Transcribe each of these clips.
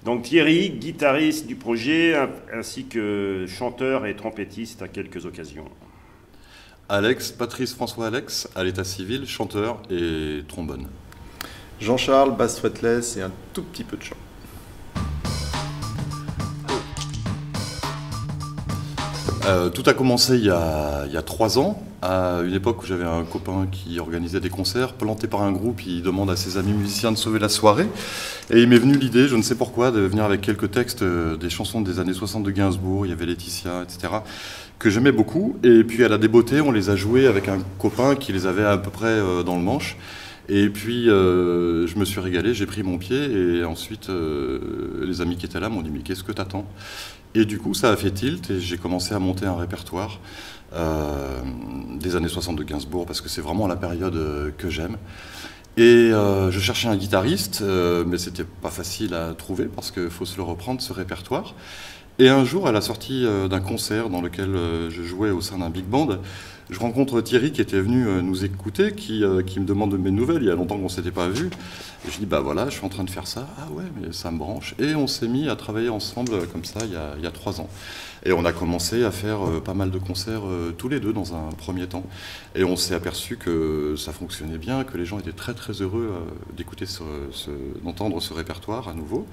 Donc Thierry, guitariste du projet, ainsi que chanteur et trompettiste à quelques occasions. Alex, Patrice François Alex, à l'état civil, chanteur et trombone. Jean-Charles, basse fretless et un tout petit peu de chant. Tout a commencé il y a 3 ans, à une époque où j'avais un copain qui organisait des concerts. Planté par un groupe, il demande à ses amis musiciens de sauver la soirée. Et il m'est venu l'idée, je ne sais pourquoi, de venir avec quelques textes des chansons des années 60 de Gainsbourg, il y avait Laetitia, etc., que j'aimais beaucoup. Et puis à la débeauté, on les a joués avec un copain qui les avait à peu près dans le manche. Et puis je me suis régalé, j'ai pris mon pied et ensuite les amis qui étaient là m'ont dit « mais qu'est-ce que t'attends ?» Et du coup ça a fait tilt et j'ai commencé à monter un répertoire des années 60 de Gainsbourg parce que c'est vraiment la période que j'aime. Et je cherchais un guitariste, mais c'était pas facile à trouver parce qu'il faut se le reprendre ce répertoire. Et un jour, à la sortie d'un concert dans lequel je jouais au sein d'un big band, je rencontre Thierry qui était venu nous écouter, qui me demande de mes nouvelles. Il y a longtemps qu'on ne s'était pas vus. Et je dis, bah voilà, je suis en train de faire ça. Ah ouais, mais ça me branche. Et on s'est mis à travailler ensemble comme ça il y a 3 ans. Et on a commencé à faire pas mal de concerts tous les deux dans un premier temps. Et on s'est aperçu que ça fonctionnait bien, que les gens étaient très très heureux d'écouter d'entendre ce répertoire à nouveau.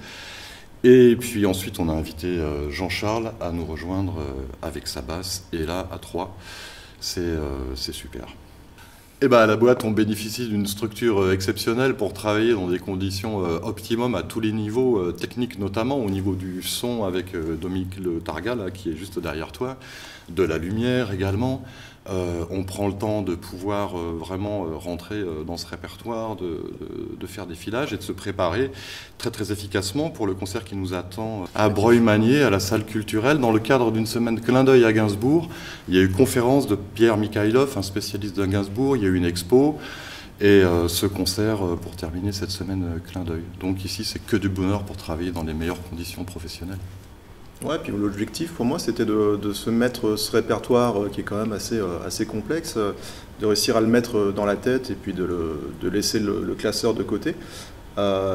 Et puis ensuite, on a invité Jean-Charles à nous rejoindre avec sa basse. Et là, à 3, c'est super. Et ben, à la boîte, on bénéficie d'une structure exceptionnelle pour travailler dans des conditions optimum à tous les niveaux, techniques notamment, au niveau du son avec Dominique Le Targa, là, qui est juste derrière toi, de la lumière également. On prend le temps de pouvoir vraiment rentrer dans ce répertoire, de faire des filages et de se préparer très très efficacement pour le concert qui nous attend à Breuil-Magnier, à la salle culturelle, dans le cadre d'une semaine clin d'œil à Gainsbourg. Il y a eu conférence de Pierre Mikhaïlov, un spécialiste de Gainsbourg, il y a eu une expo et ce concert pour terminer cette semaine clin d'œil. Donc ici, c'est que du bonheur pour travailler dans les meilleures conditions professionnelles. Ouais, puis l'objectif pour moi c'était de se mettre ce répertoire qui est quand même assez complexe, de réussir à le mettre dans la tête et puis de laisser le classeur de côté,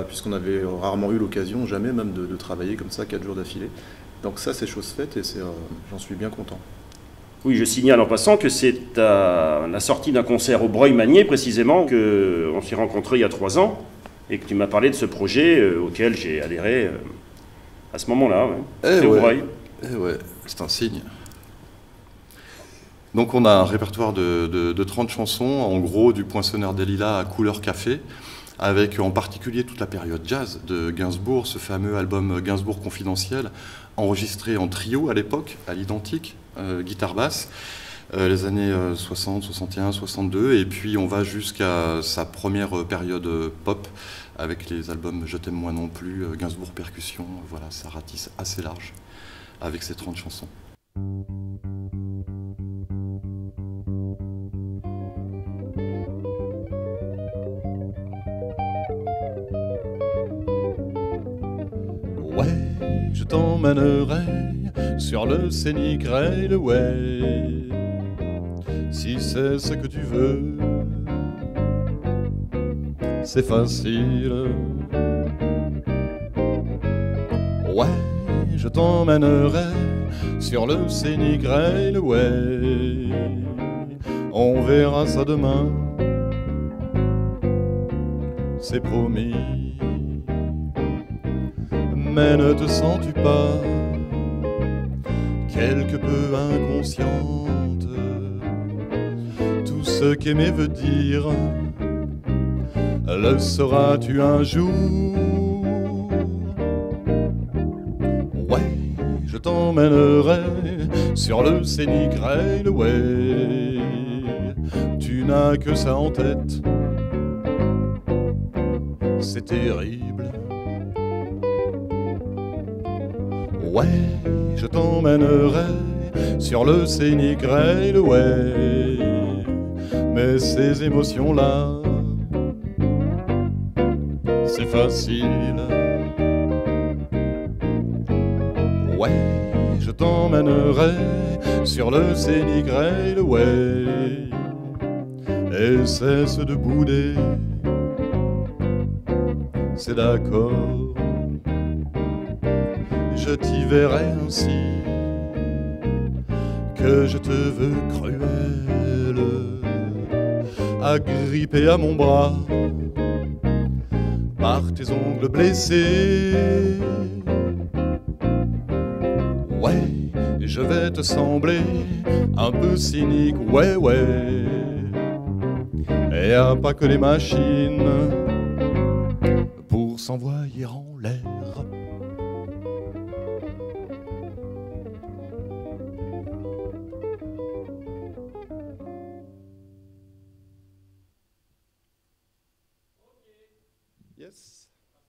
puisqu'on avait rarement eu l'occasion, jamais même de travailler comme ça 4 jours d'affilée. Donc ça c'est chose faite et j'en suis bien content. Oui, je signale en passant que c'est à la sortie d'un concert au Breuil-Magnier précisément qu'on s'est rencontrés il y a 3 ans et que tu m'as parlé de ce projet auquel j'ai adhéré à ce moment-là. Ouais. Au Breuil. Ouais, c'est un signe. Donc on a un répertoire de 30 chansons, en gros du Poinçonneur des Lilas à Couleur Café, avec en particulier toute la période jazz de Gainsbourg, ce fameux album Gainsbourg Confidentiel, enregistré en trio à l'époque, à l'identique, guitare-basse, les années 60, 61, 62, et puis on va jusqu'à sa première période pop, avec les albums Je t'aime moi non plus, Gainsbourg Percussion, voilà, ça ratisse assez large, avec ces 30 chansons. Ouais, je t'emmènerai sur le scénic Railway, si c'est ce que tu veux, c'est facile. Ouais, je t'emmènerai sur le scénic Railway, on verra ça demain, c'est promis. Mais ne te sens-tu pas quelque peu inconsciente? Tout ce qu'aimer veut dire, le sauras-tu un jour? Ouais, je t'emmènerai sur le scénic Railway, tu n'as que ça en tête, c'est terrible. Ouais, je t'emmènerai sur le scénic Railway, mais ces émotions-là, c'est facile. Ouais, je t'emmènerai sur le scénic Railway, et cesse de bouder, c'est d'accord. je t'y verrai ainsi, que je te veux cruelle, agrippée à mon bras par tes ongles blessés. Ouais, je vais te sembler un peu cynique, ouais, ouais. Et y'a pas que les machines pour s'envoyer en l'air.